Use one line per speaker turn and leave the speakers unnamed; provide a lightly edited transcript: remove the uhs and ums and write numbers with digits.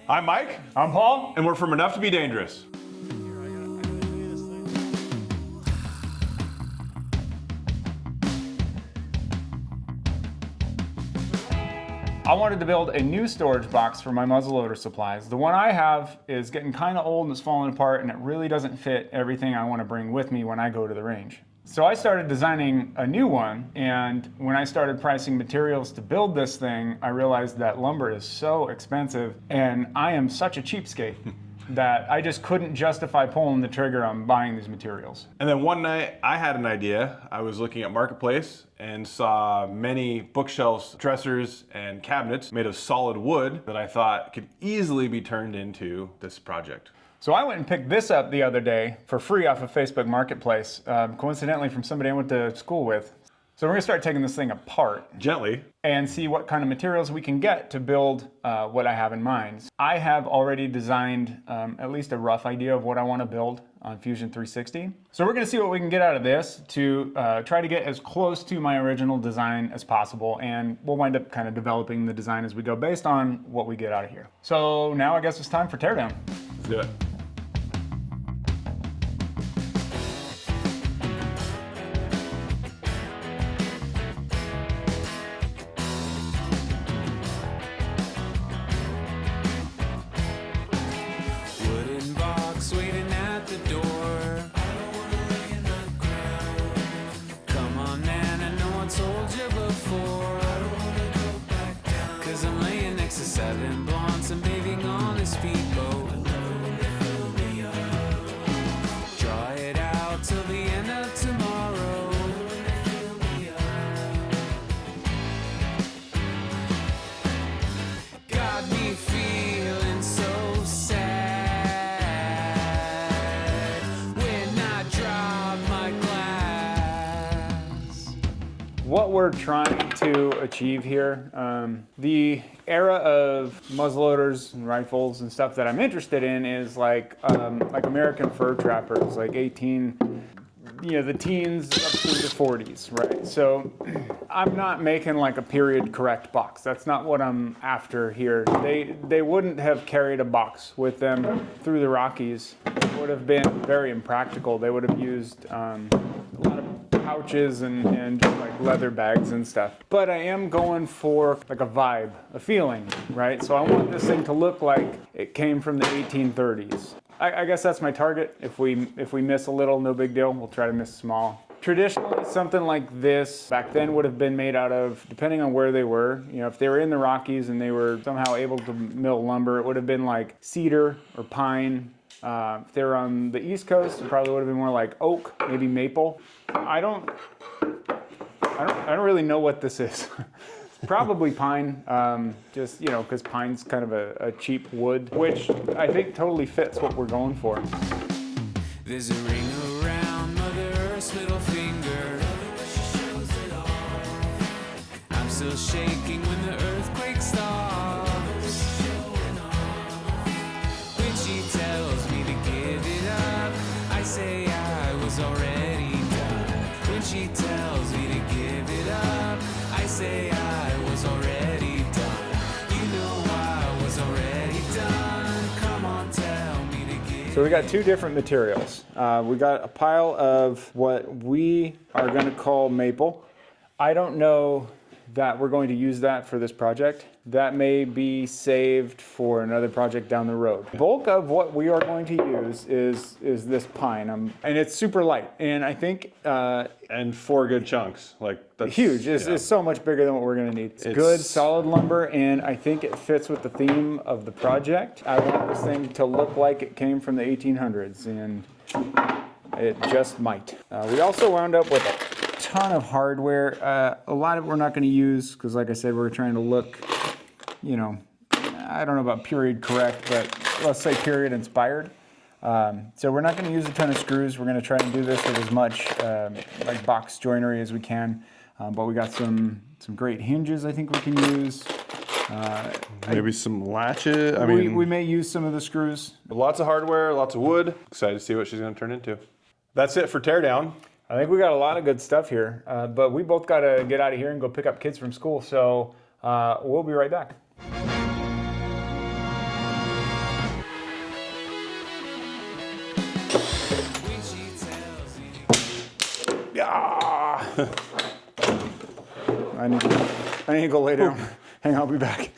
I'm Mike.
I'm Paul.
And we're from Enough to Be Dangerous.
I wanted to build a new storage box for my muzzleloader supplies. The one I have is getting kind of old and it's falling apart, and it really doesn't fit everything I want to bring with me when I go to the range. So I started designing a new one, and when I started pricing materials to build this thing, I realized that lumber is so expensive, and I am such a cheapskate that I just couldn't justify pulling the trigger on buying these materials.
And then one night I had an idea. I was looking at Marketplace and saw many bookshelves, dressers, and cabinets made of solid wood that I thought could easily be turned into this project.
So I went and picked this up the other day for free off of Facebook Marketplace, coincidentally from somebody I went to school with. So we're gonna start taking this thing apart.
Gently.
And see what kind of materials we can get to build what I have in mind. I have already designed at least a rough idea of what I want to build on Fusion 360. So we're going to see what we can get out of this to try to get as close to my original design as possible, and we'll wind up kind of developing the design as we go based on what we get out of here. So now I guess it's time for teardown.
Let's do it.
What we're trying to achieve here, the era of muzzleloaders and rifles and stuff that I'm interested in is like American fur trappers, like the teens up through the 40s, right? So I'm not making like a period correct box. That's not what I'm after here. They wouldn't have carried a box with them through the Rockies. It would have been very impractical. They would have used a lot of pouches and just like leather bags and stuff. But I am going for like a vibe, a feeling, right? So I want this thing to look like it came from the 1830s. I guess that's my target. If we miss a little, no big deal. We'll try to miss small. Traditionally, something like this back then would have been made out of, depending on where they were, if they were in the Rockies and they were somehow able to mill lumber, it would have been like cedar or pine. If they were on the East Coast, it probably would have been more like oak, maybe maple. I don't really know what this is. Probably pine, just, because pine's kind of a cheap wood, which I think totally fits what we're going for.
There's a ring around Mother Earth's middle finger. I'm still shaking when the earthquake stops. When she tells me to give it up, I say I was already done. When she tells me to give it up, I say I was already done. You know I was already done. Come on, tell me to give.
So we got two different materials. We got a pile of what we are going to call maple. I don't know that we're going to use that for this project. That may be saved for another project down the road. The bulk of what we are going to use is this pine, and it's super light. And I think
And 4 good chunks. That's
huge. It's so much bigger than what we're going to need. It's good, solid lumber, and I think it fits with the theme of the project. I want this thing to look like it came from the 1800s, and it just might. We also wound up with a ton of hardware. A lot of it we're not going to use because, like I said, we're trying to look, I don't know about period correct, but let's say period inspired. So we're not going to use a ton of screws. We're going to try and do this with as much like box joinery as we can. But we got some great hinges I think we can use.
Maybe some latches.
We may use some of the screws.
Lots of hardware, lots of wood. Excited to see what she's going to turn into. That's it for teardown.
I think we got a lot of good stuff here, but we both got to get out of here and go pick up kids from school. So we'll be right back. Yeah. I need to go lay down. Hang on, I'll be back.